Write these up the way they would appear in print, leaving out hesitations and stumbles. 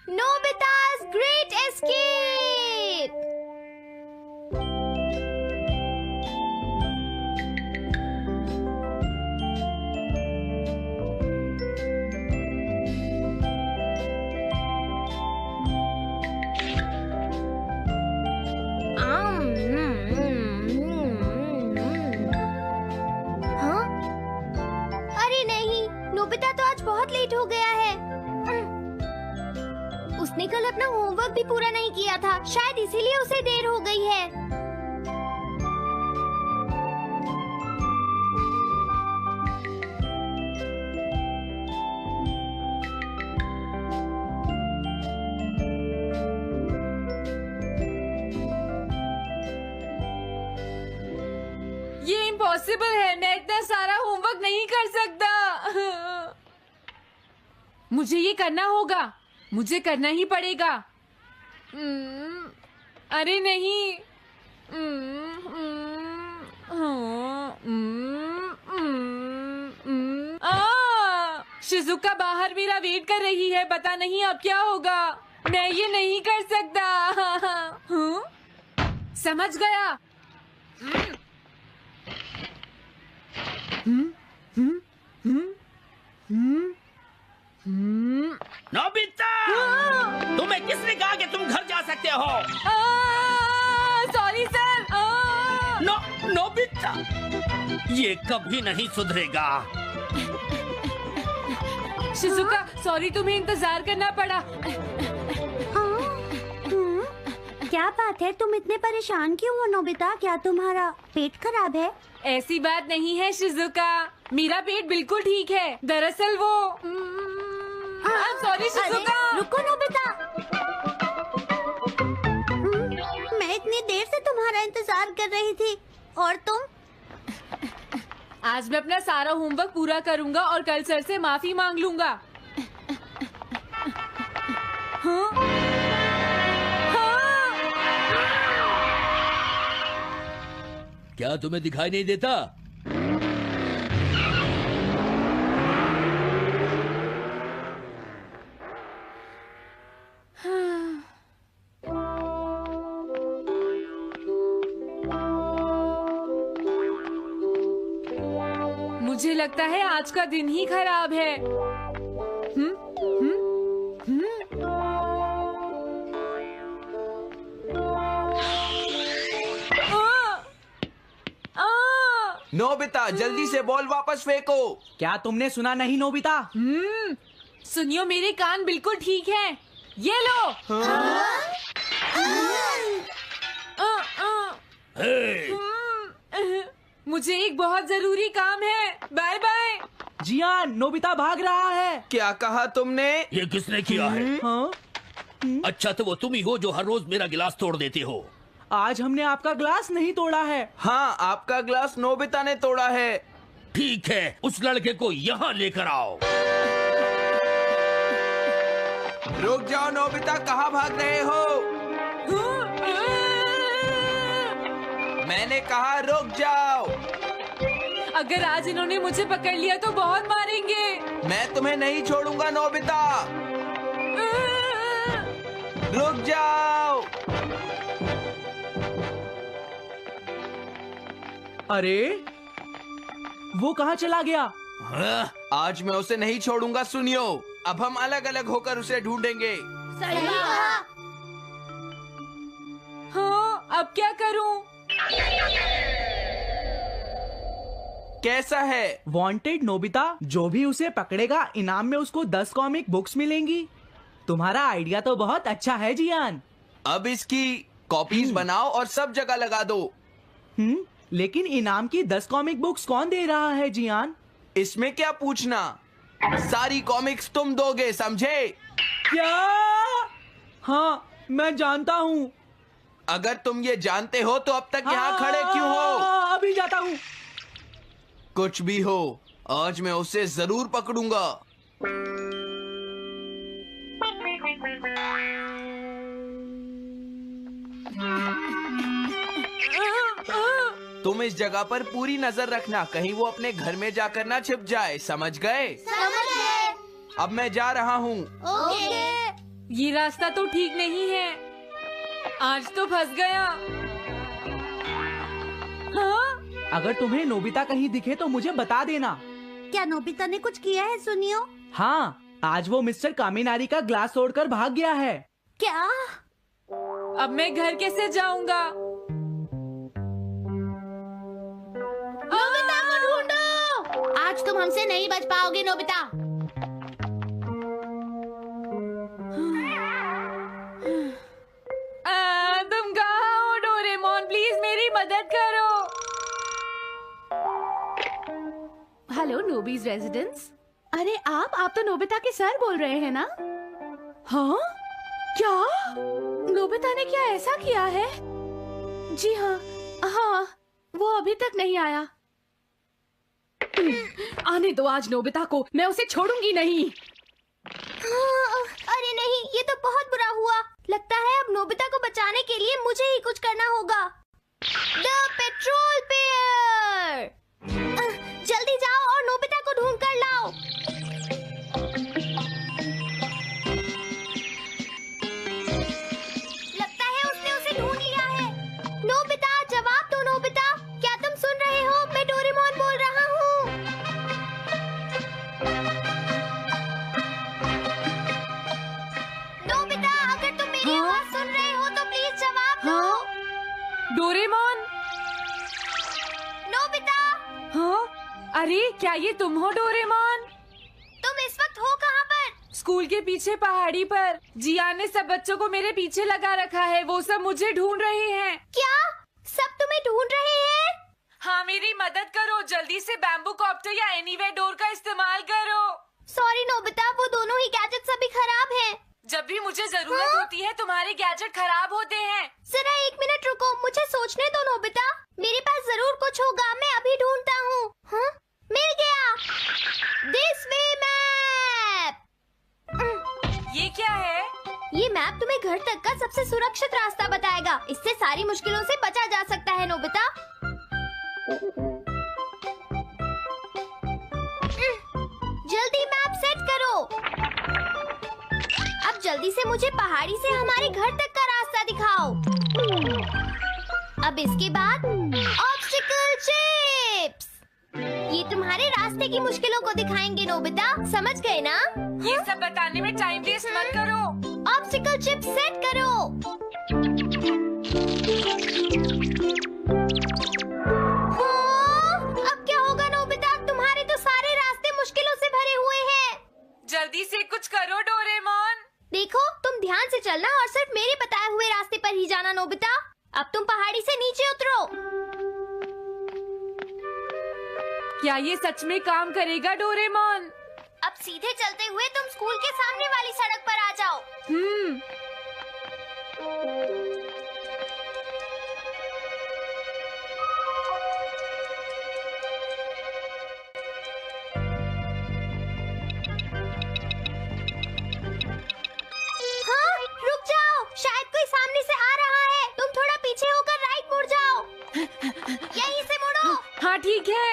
Nobita's Great Escape! हाँ? अरे नहीं, नोबिता तो आज बहुत लेट हो गया है। उसने कल अपना होमवर्क भी पूरा नहीं किया था, शायद इसीलिए उसे देर हो गई है। ये इम्पॉसिबल है, मैं इतना सारा होमवर्क नहीं कर सकता। मुझे ये करना होगा, मुझे करना ही पड़ेगा। अरे नहीं। शिजुका बाहर मेरा वेट कर रही है, पता नहीं अब क्या होगा। मैं ये नहीं कर सकता। समझ गया। नोबिता, तुम्हें किसने कहा कि तुम घर जा सकते हो? Sorry sir. नोबिता, ये कभी नहीं सुधरेगा। शिजुका, सॉरी तुम्हें इंतजार करना पड़ा। क्या बात है, तुम इतने परेशान क्यों हो नोबिता? क्या तुम्हारा पेट खराब है? ऐसी बात नहीं है शिजुका, मेरा पेट बिल्कुल ठीक है। दरअसल वो सॉरी शिजुका। रुको नोबिता, मैं इतनी देर से तुम्हारा इंतजार कर रही थी और तुम? आज मैं अपना सारा होमवर्क पूरा करूंगा और कल सर से माफी मांग लूंगा। हाँ? हाँ? क्या तुम्हें दिखाई नहीं देता? मुझे लगता है आज का दिन ही खराब है। नोबिता, जल्दी से बॉल वापस फेंको। क्या तुमने सुना नहीं नोबिता? सुनियो, मेरे कान बिल्कुल ठीक हैं। ये लो। मुझे एक बहुत जरूरी काम है। Bye bye. जियान, नोबिता भाग रहा है। क्या कहा तुमने? ये किसने किया है? हाँ? अच्छा, तो वो तुम ही हो जो हर रोज मेरा गिलास तोड़ देते हो। आज हमने आपका ग्लास नहीं तोड़ा है। हाँ, आपका ग्लास नोबिता ने तोड़ा है। ठीक है, उस लड़के को यहाँ लेकर आओ। रुक जाओ नोबिता, कहाँ भाग रहे हो? मैंने कहा रुक जाओ। अगर आज इन्होंने मुझे पकड़ लिया तो बहुत मारेंगे। मैं तुम्हें नहीं छोड़ूंगा नोबिता, रुक जाओ। अरे वो कहाँ चला गया? आज मैं उसे नहीं छोड़ूंगा। सुनियो, अब हम अलग अलग होकर उसे ढूंढेंगे। सही कहा। हाँ, अब क्या करूं? कैसा है? वांटेड नोबिता, जो भी उसे पकड़ेगा इनाम में उसको 10 कॉमिक बुक्स मिलेंगी। तुम्हारा आइडिया तो बहुत अच्छा है जियान। अब इसकी कॉपीज बनाओ और सब जगह लगा दो। लेकिन इनाम की 10 कॉमिक बुक्स कौन दे रहा है जियान? इसमें क्या पूछना, सारी कॉमिक्स तुम दोगे, समझे? क्या? हाँ, मैं जानता हूँ। अगर तुम ये जानते हो तो अब तक यहाँ खड़े क्यों हो? अभी जाता हूँ। कुछ भी हो, आज मैं उसे जरूर पकड़ूंगा। तुम इस जगह पर पूरी नजर रखना, कहीं वो अपने घर में जाकर ना छिप जाए, समझ गए? समझ गए। अब मैं जा रहा हूँ। ओके। ये रास्ता तो ठीक नहीं है। आज तो फंस गया। हाँ? अगर तुम्हें नोबिता कहीं दिखे तो मुझे बता देना। क्या नोबिता ने कुछ किया है सुनियो? हाँ, आज वो मिस्टर कामिनारी का ग्लास तोड़कर भाग गया है। क्या? अब मैं घर कैसे जाऊंगा? नोबिता को ढूंढो। आज तुम हमसे नहीं बच पाओगे नोबिता। तुम कहाँ हो डोरेमोन? प्लीज मेरी मदद करो। हेलो नोबीज रेजिडेंस। अरे आप तो नोबिता के सर बोल रहे हैं ना? हाँ? क्या? नोबिता ने क्या ऐसा किया है? जी हाँ, वो अभी तक नहीं आया। आने दो आज नोबिता को, मैं उसे छोड़ूंगी नहीं। अरे नहीं, ये तो बहुत बुरा हुआ। लगता है अब नोबिता को बचाने के लिए मुझे ही कुछ करना होगा। द पेट्रोल पेयर, जल्दी जाओ और नोबिता को ढूंढ कर लाओ। लगता है उसने उसे ढूंढ लिया है। नोबिता, जवाब दो नोबिता। क्या तुम सुन रहे हो? मैं डोरेमोन बोल रहा हूँ। नोबिता, अगर तुम मेरी आवाज सुन रहे हो तो प्लीज जवाब दो। डोरेमोन? नोबिता, हाँ? अरे क्या ये तुम हो डोरेमोन? तुम इस वक्त हो कहाँ पर? स्कूल के पीछे पहाड़ी पर। जियान ने सब बच्चों को मेरे पीछे लगा रखा है। वो सब मुझे ढूंढ रहे हैं। क्या सब तुम्हें ढूंढ रहे हैं? हाँ, मेरी मदद करो। जल्दी से बैम्बू कॉप्टर या एनीवेयर डोर का इस्तेमाल करो। सॉरी नोबिता, वो दोनों ही गैजेट्स अभी खराब हैं। जब भी मुझे जरूरत होती है तुम्हारे गैजेट खराब होते हैं। जरा 1 मिनट रुको, मुझे सोचने दो नोबिता। मेरे पास जरूर कुछ होगा, मैं अभी ढूंढता हूँ। हाँ? मिल गया। This way map. ये क्या है? ये मैप तुम्हें घर तक का सबसे सुरक्षित रास्ता बताएगा। इससे सारी मुश्किलों से बचा जा सकता है नोबिता। जल्दी मैप सेट करो। अब जल्दी से मुझे पहाड़ी से हमारे घर तक का रास्ता दिखाओ। अब इसके बाद ऑब्स्टिकल चिप्स। ये तुम्हारे रास्ते की मुश्किलों को दिखाएंगे नोबिता, समझ गए ना? ये सब बताने में टाइम वेस्ट मत करो। ऑब्स्टिकल चिप्स सेट करो। हाँ, अब क्या होगा नोबिता? तुम्हारे तो सारे रास्ते मुश्किलों से भरे हुए हैं। जल्दी से कुछ करो डोरेमोन। देखो, तुम ध्यान से चलना और सिर्फ मेरे बताए हुए रास्ते पर ही जाना नोबिता। अब तुम पहाड़ी से नीचे उतरो। क्या ये सच में काम करेगा डोरेमोन? अब सीधे चलते हुए तुम स्कूल के सामने वाली सड़क पर आ जाओ। हाँ, रुक जाओ, शायद कोई सामने से आ रहा है। तुम थोड़ा पीछे होकर राइट मुड़ जाओ। यहीं से मुड़ो। हाँ ठीक है।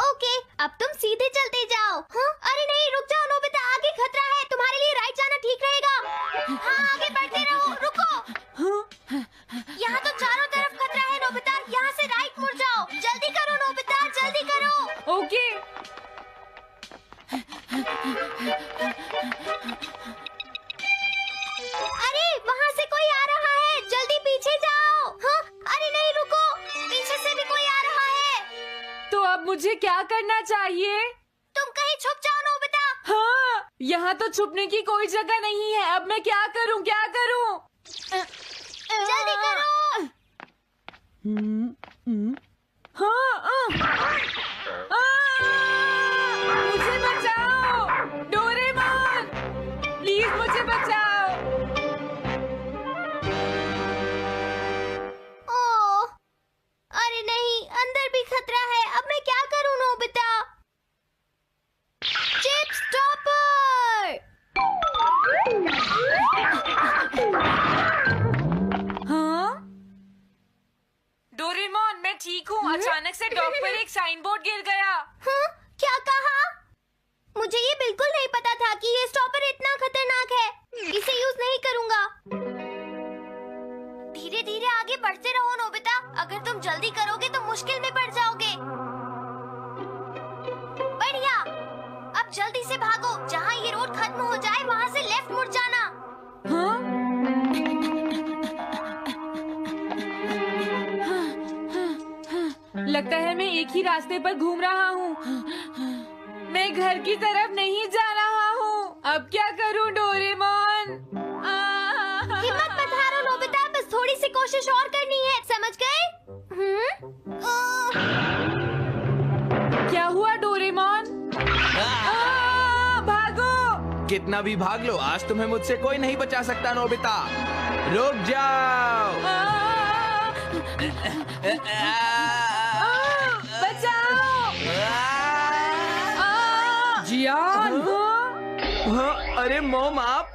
ओके, अब तुम सीधे चलते जाओ। हाँ? अरे नहीं, रुक जाओ नोबिता, आगे खतरा है। तुम्हारे लिए राइट जाना ठीक रहेगा। हाँ, आगे बढ़ते रहो। रुको, यहाँ तो चारों तरफ खतरा है नोबिता। यहाँ से राइट मुड़ जाओ। जल्दी करो नोबिता, जल्दी करो। ओके। अरे वहाँ से कोई आ रहा है, जल्दी पीछे जाओ। हाँ? अरे नहीं, रुको, पीछे से भी कोई आ रहा है। तो अब मुझे क्या करना चाहिए? तुम कहीं छुप जाओ नोबिता। हाँ, यहाँ तो छुपने की कोई जगह नहीं है। अब मैं क्या करूँ, क्या करूँ? जल्दी करो। हाँ, मुझे बचाओ डोरेमोन, प्लीज मुझे बचाओ। ओह, अरे नहीं, अंदर भी खतरा है। अब मैं क्या करूं नोबिता? Chip stopper. हाँ? डोरेमोन, मैं ठीक हूँ। अचानक से डॉक पर एक साइन बोर्ड गिर गया। हाँ? क्या कहा? मुझे ये बिल्कुल नहीं पता था कि ये जल्दी करोगे तो मुश्किल में पड़ जाओगे। बढ़िया, अब जल्दी से भागो। जहाँ ये रोड खत्म हो जाए वहाँ से लेफ्ट मुड़ जाना। हाँ? लगता है मैं एक ही रास्ते पर घूम रहा हूँ। मैं घर की तरफ नहीं जा रहा हूँ। अब क्या करूँ डोरेमोन? हिम्मत मत हारो नोबिता, बस थोड़ी सी कोशिश और करनी है, समझ गए? क्या हुआ डोरेमोन? भागो! कितना भी भाग लो, आज तुम्हें मुझसे कोई नहीं बचा सकता नोबिता। रुक जाओ। बचाओ! जियान! अरे मॉम, आप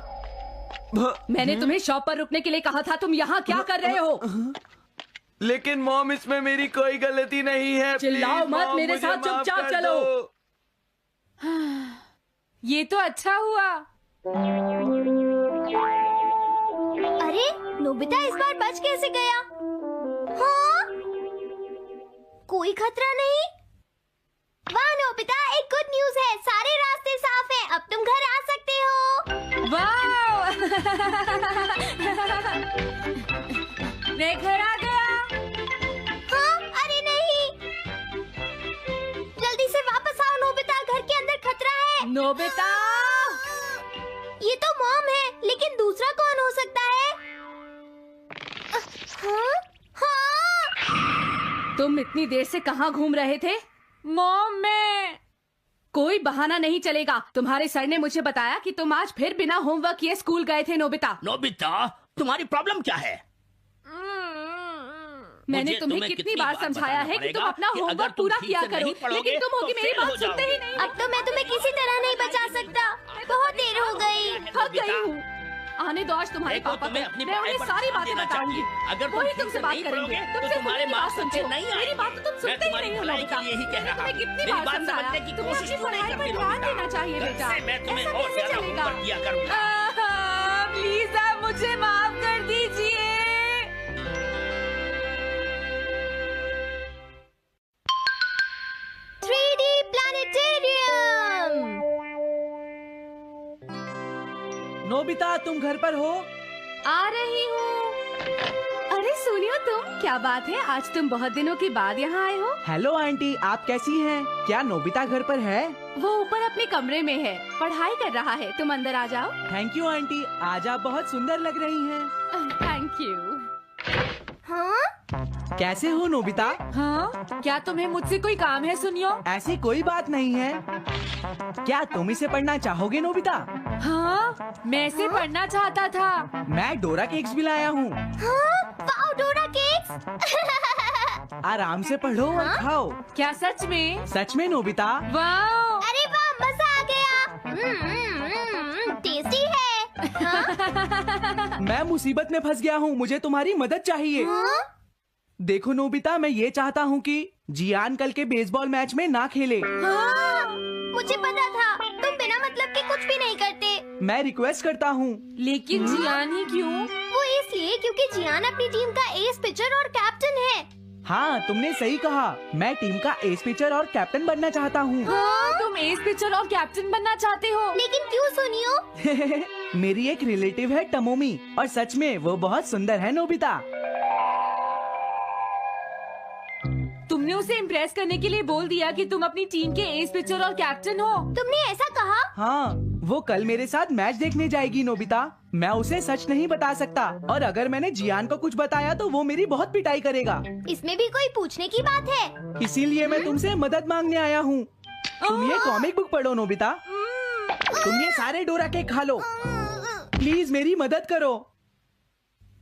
मैंने तुम्हें शॉप पर रुकने के लिए कहा था, तुम यहाँ क्या कर रहे हो? लेकिन मॉम, इसमें मेरी कोई गलती नहीं है। चिल्लाओ प्लीज, मत, मॉम, मेरे मुझे साथ माफ चुपचाप कर चलो। दो। ये तो अच्छा हुआ। अरे नोबिता इस बार बच कैसे गया? हाँ? कोई खतरा नहीं? वाह नोबिता, एक गुड न्यूज है, सारे रास्ते साफ हैं, अब तुम घर आ सकते हो। वाह! मैं घर आ गया। हाँ? अरे नहीं, जल्दी से वापस आओ नोबिता, घर के अंदर खतरा है। नोबिता! ये तो मॉम है, लेकिन दूसरा कौन हो सकता है? हाँ? हाँ? तुम इतनी देर से कहाँ घूम रहे थे? मॉम, मैं कोई बहाना नहीं चलेगा। तुम्हारे सर ने मुझे बताया कि तुम आज फिर बिना होमवर्क किए स्कूल गए थे नोबिता। नोबिता, तुम्हारी प्रॉब्लम क्या है? मैंने मुझे तुम्हें कितनी बार समझाया है कि तुम अपना कि अगर होमवर्क तुम पूरा ठीक किया से करो, नहीं पढ़ोगे, लेकिन तुम होगी तो मेरी फेल हो बात सुनते ही जाओगे। नहीं। अब तो मैं तुम्हें किसी तरह नहीं बचा सकता, बहुत देर हो गई। थक गई हूँ। आने दो आज तुम्हारे देखो, पापा तुम्हें को। अपनी मैं पढ़ाई उन्हें पर सारी ध्यान बातें देना बताऊंगी। चाहिए। अगर तुम वही ठीक तुमसे से बात नहीं करेंगे। पढ़ोगे, तो तुमसे तुम्हारे सुनने की मार्क्स बात अच्छे सुनते हो। नहीं मेरी बात तो तुम मैं सुनते ही तुम्हारी नहीं हो भलाई नोबिता। के लिए ही कह मैंने रहा तुम्हें हूँ। कितनी मेरी बार बात समझाया, समझने की तुम्हें कोशिश अपनी तो नहीं पढ़ाई पर करती ध्यान नोबिता। देना चाहिए कल बेटा। से मैं तुम्हें ऐसा और कैसे ज्यादा चलेगा? होमवर्क किया करूंगा। प्लीज आप मुझे माफ कर दीजिए। 3D planetarium. नोबिता, तुम घर पर हो? आ रही हूँ। अरे सुनियो तुम, क्या बात है, आज तुम बहुत दिनों के बाद यहाँ आए हो? हेलो आंटी, आप कैसी हैं? क्या नोबिता घर पर है? वो ऊपर अपने कमरे में है, पढ़ाई कर रहा है। तुम अंदर आ जाओ। थैंक यू आंटी, आज आप बहुत सुंदर लग रही हैं। Thank you. हाँ? कैसे हो नोबिता? हाँ? क्या तुम्हें मुझसे कोई काम है सुनियो? ऐसी कोई बात नहीं है। क्या तुम इसे पढ़ना चाहोगे नोबिता? हाँ? मैं इसे पढ़ना चाहता था। मैं डोरा केक्स भी लाया हूँ। हाँ? वाओ, डोरा केक्स। आराम से पढ़ो और खाओ। क्या सच में? सच में नोबिता? वाह! अरे वाह, मजा आ गया। टेस्टी है। हाँ? मैं मुसीबत में फंस गया हूँ, मुझे तुम्हारी मदद चाहिए। हाँ? देखो नोबिता, मैं ये चाहता हूँ कि जियान कल के बेसबॉल मैच में ना खेले। हाँ? मुझे पता था, तुम बिना मतलब के कुछ भी नहीं करते। मैं रिक्वेस्ट करता हूँ। लेकिन जियान ही क्यों? वो इसलिए क्योंकि जियान अपनी टीम का एस पिचर और कैप्टन है। हाँ, तुमने सही कहा। मैं टीम का एस पिचर और कैप्टन बनना चाहता हूँ। हाँ? तुम एस पिचर और कैप्टन बनना चाहते हो? लेकिन क्यों सुनियो? मेरी एक रिलेटिव है टमोमी, और सच में वो बहुत सुंदर है नोबिता। तुमने उसे इम्प्रेस करने के लिए बोल दिया कि तुम अपनी टीम के एस पिचर और कैप्टन हो। तुमने ऐसा कहा? हाँ, वो कल मेरे साथ मैच देखने जाएगी नोबिता। मैं उसे सच नहीं बता सकता, और अगर मैंने जियान को कुछ बताया तो वो मेरी बहुत पिटाई करेगा। इसमें भी कोई पूछने की बात है? इसीलिए मैं तुमसे मदद मांगने आया हूँ। तुम ये कॉमिक बुक पढ़ो नोबिता। तुम ये सारे डोरा केक खा लो। प्लीज मेरी मदद करो।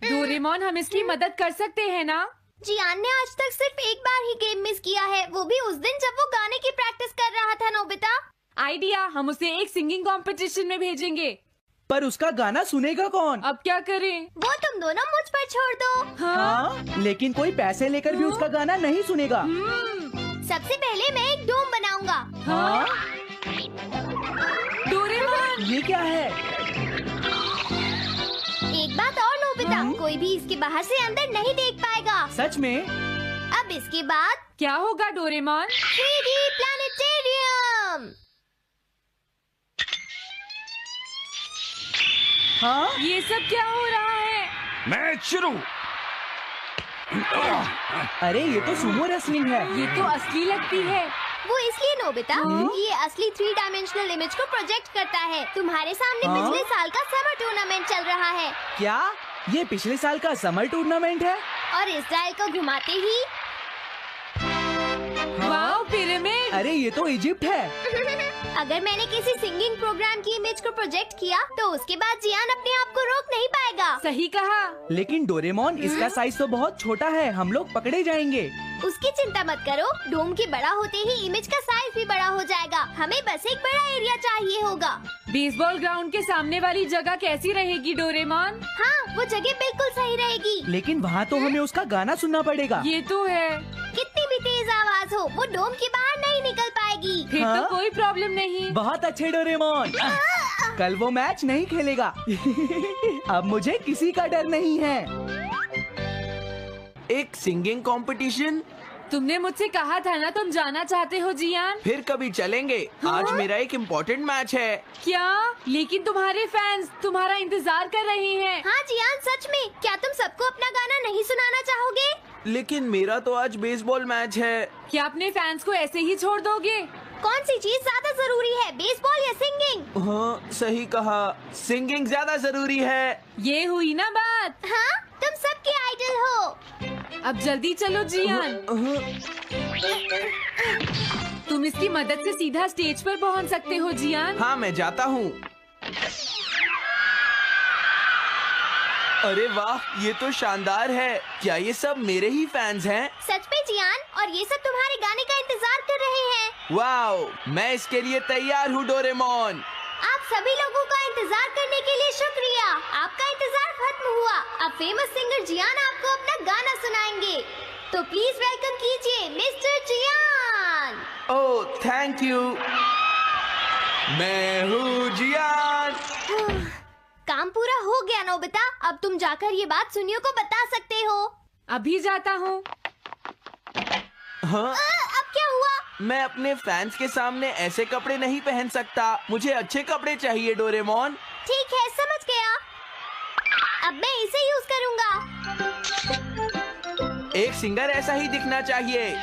डोरेमोन, हम इसकी मदद कर सकते हैं ना? जियान ने आज तक सिर्फ एक बार ही गेम मिस किया है, वो भी उस दिन जब वो गाने की प्रैक्टिस कर रहा था नोबिता। आइडिया, हम उसे एक सिंगिंग कंपटीशन में भेजेंगे। पर उसका गाना सुनेगा कौन? अब क्या करें? वो तुम दोनों मुझ पर छोड़ दो। हाँ, लेकिन कोई पैसे लेकर भी उसका गाना नहीं सुनेगा। सबसे पहले मैं एक डोम बनाऊंगा। हाँ? डोरेमोन! ये क्या है? एक बात और नोबिता, कोई भी इसके बाहर से अंदर नहीं देख पाएगा। सच में? अब इसके बाद क्या होगा डोरेमोन? 3D planetarium. हाँ ये सब क्या हो रहा है? मैच शुरू। अरे ये तो सुमो रेसलिंग है। ये तो असली लगती है। वो इसलिए नोबिता, ये असली 3 डायमेंशनल इमेज को प्रोजेक्ट करता है। तुम्हारे सामने हाँ? पिछले साल का समर टूर्नामेंट चल रहा है क्या ये पिछले साल का समर टूर्नामेंट है? और इस डायल को घुमाते ही वाओ, पिरामिड। अरे ये तो इजिप्ट है। अगर मैंने किसी सिंगिंग प्रोग्राम की इमेज को प्रोजेक्ट किया तो उसके बाद जियान अपने आप को रोक नहीं पाएगा। सही कहा। लेकिन डोरेमोन इसका साइज तो बहुत छोटा है, हम लोग पकड़े जाएंगे। उसकी चिंता मत करो, डोम के बड़ा होते ही इमेज का साइज भी बड़ा हो जाएगा। हमें बस एक बड़ा एरिया चाहिए होगा। बेसबॉल ग्राउंड के सामने वाली जगह कैसी रहेगी डोरेमोन? हाँ, वो जगह बिल्कुल सही रहेगी। लेकिन वहाँ तो हमें उसका गाना सुनना पड़ेगा। ये तो है। कितनी भी तेज आवाज हो, वो डोम के बाहर नहीं निकल पाएगी। फिर हाँ? तो कोई प्रॉब्लम नहीं। बहुत अच्छे डोरेमोन। कल वो मैच नहीं खेलेगा। अब मुझे किसी का डर नहीं है। एक सिंगिंग कंपटीशन? तुमने मुझसे कहा था ना तुम जाना चाहते हो जियान। फिर कभी चलेंगे। आज मेरा एक इम्पोर्टेंट मैच है। क्या? लेकिन तुम्हारे फैंस तुम्हारा इंतजार कर रहे हैं। हाँ जियान, सच में क्या तुम सबको अपना गाना नहीं सुनाना चाहोगे? लेकिन मेरा तो आज बेसबॉल मैच है। क्या अपने फैंस को ऐसे ही छोड़ दोगे? कौन सी चीज ज्यादा जरूरी है, बेसबॉल या सिंगिंग? हाँ सही कहा, सिंगिंग ज्यादा जरूरी है। ये हुई ना बात। हाँ, तुम सबके आइडल हो। अब जल्दी चलो जियान। तुम इसकी मदद से सीधा स्टेज पर पहुंच सकते हो जियान। हाँ मैं जाता हूँ। अरे वाह, ये तो शानदार है। क्या ये सब मेरे ही फैंस हैं? सच में जियान, और ये सब तुम्हारे गाने का इंतजार कर रहे हैं। वाओ, मैं इसके लिए तैयार हूँ डोरेमोन। आप सभी लोगों का इंतजार करने के लिए शुक्रिया। आपका इंतजार खत्म हुआ। अब फेमस सिंगर जियान आपको अपना गाना सुनाएंगे। तो प्लीज वेलकम कीजिए mister Jian. Oh thank you. मैं हूँ जियान। काम पूरा हो गया नोबिता, अब तुम जाकर ये बात सुनियो को बता सकते हो। अभी जाता हूँ। हाँ, अब क्या हुआ? मैं अपने फैंस के सामने ऐसे कपड़े नहीं पहन सकता। मुझे अच्छे कपड़े चाहिए डोरेमोन। ठीक है, समझ गया। अब मैं इसे यूज करूँगा। एक सिंगर ऐसा ही दिखना चाहिए।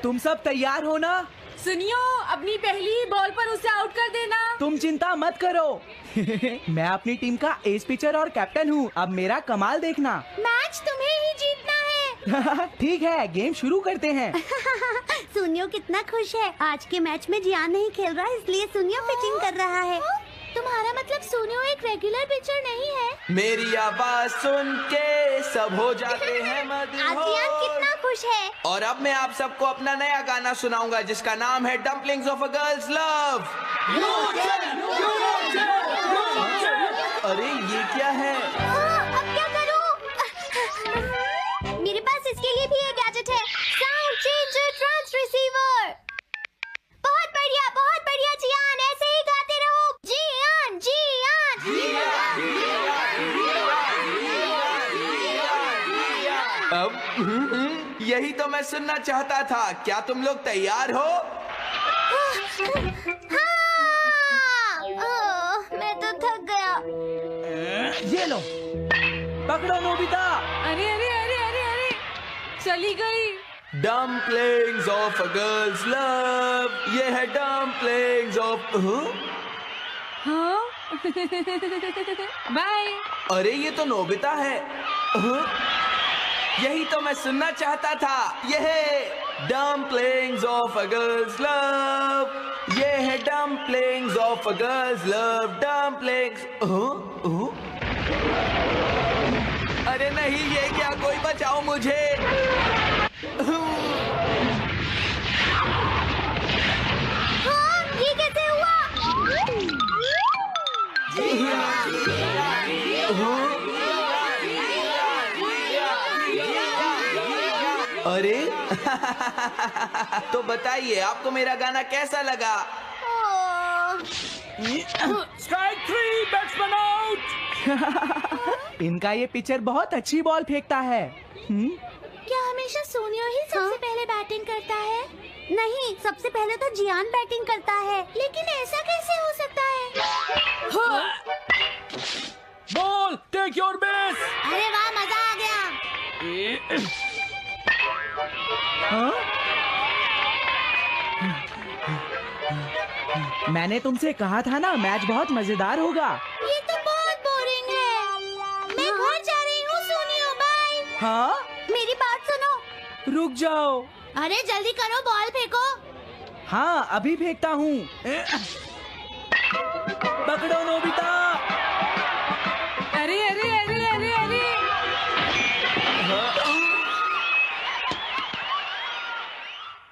तुम सब तैयार हो ना? सुनियो, अपनी पहली ही बॉल पर उसे आउट कर देना। तुम चिंता मत करो। मैं अपनी टीम का एस पिचर और कैप्टन हूँ। अब मेरा कमाल देखना। मैच तुम्हें ही जीतना है। ठीक है, गेम शुरू करते हैं। सुनियो कितना खुश है। आज के मैच में जियान नहीं खेल रहा, इसलिए सुनियो पिचिंग कर रहा है। तुम्हारा मतलब सुनियो एक रेगुलर पिचर नहीं है? मेरी आवाज सुन के सब हो जाते हैं आज जियान कितना खुश है। और अब मैं आप सबको अपना नया गाना सुनाऊंगा जिसका नाम है dumplings of a girls love. अरे ये क्या है? अब क्या करूं? मेरे पास इसके लिए भी एक गैजेट है, साउंड चेंजर ट्रांस रिसीवर। बहुत बढ़िया जियान, ऐसे ही गाते रहो। जियान जियान अब यही तो मैं सुनना चाहता था। क्या तुम लोग तैयार हो? हाँ, मैं तो थक गया। ये लो, पकड़ो नोबिता। अरे अरे अरे अरे अरे, चली गई। Dumplings of a girls love. ये है डम्पलिंग्स ऑफ। हाँ? बाय। अरे ये तो नोबिता है। यही तो मैं सुनना चाहता था। ये है dumplings of a girls love. ये है dumplings of a girls love. Dumplings. अरे नहीं, ये क्या? कोई बचाओ मुझे। हाँ, ये कैसे हुआ? अरे तो बताइए आपको मेरा गाना कैसा लगा? ओह, स्ट्राइक 3, बैट्समैन आउट। आउट। इनका ये पिचर बहुत अच्छी बॉल फेंकता है। क्या हमेशा सोनियो ही सबसे पहले बैटिंग करता है? नहीं, सबसे पहले तो जियान बैटिंग करता है। लेकिन ऐसा कैसे हो सकता है? Ball, take your base. अरे वाह, मजा आ गया। मैंने तुमसे कहा था ना, मैच बहुत मजेदार होगा। ये तो बहुत बोरिंग है। मैं घर जा रही हूँ सोनियो, बाय। हाँ, मेरी बात सुनो। रुक जाओ। अरे जल्दी करो, बॉल फेंको। हाँ, अभी फेंकता हूँ। पकड़ो नोबिता। अरे अरे अरे अरे अरे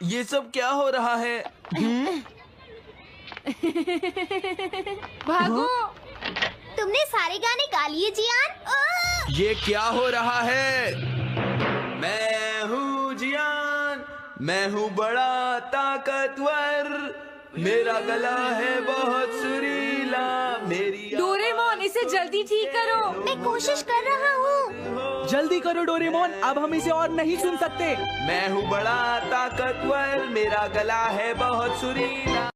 ये सब क्या हो रहा है? भागो। तुमने सारे गाने गा लिए जियान? ये क्या हो रहा है? मैं हूँ जियान, मैं हूँ बड़ा ताकतवर, मेरा गला है बहुत सुरीला, मेरी डोरेमोन, इसे जल्दी ठीक करो। मैं कोशिश कर रहा हूँ। जल्दी करो डोरेमोन, अब हम इसे और नहीं सुन सकते। मैं हूँ बड़ा ताकतवर, मेरा गला है बहुत सुरीला।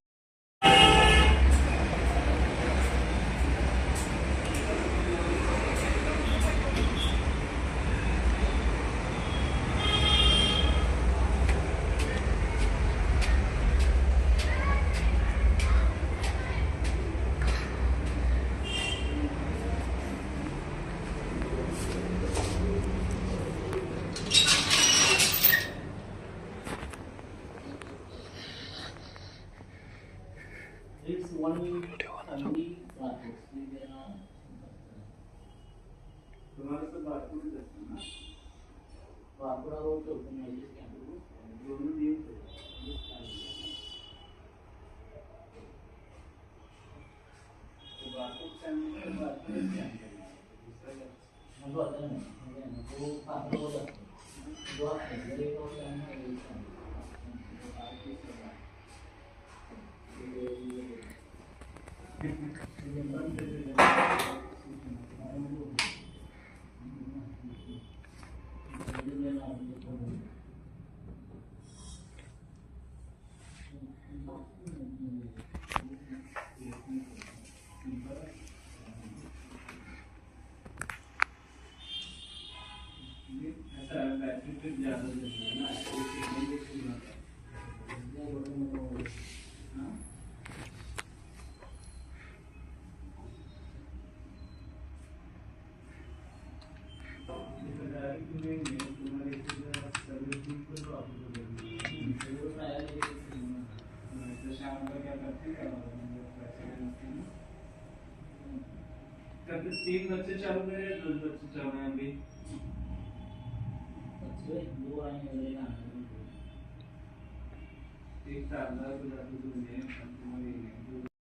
तीन बच्चे चालू मेरे, 2 बच्चे चल रहे हैं अभी। एक 4 गुजराती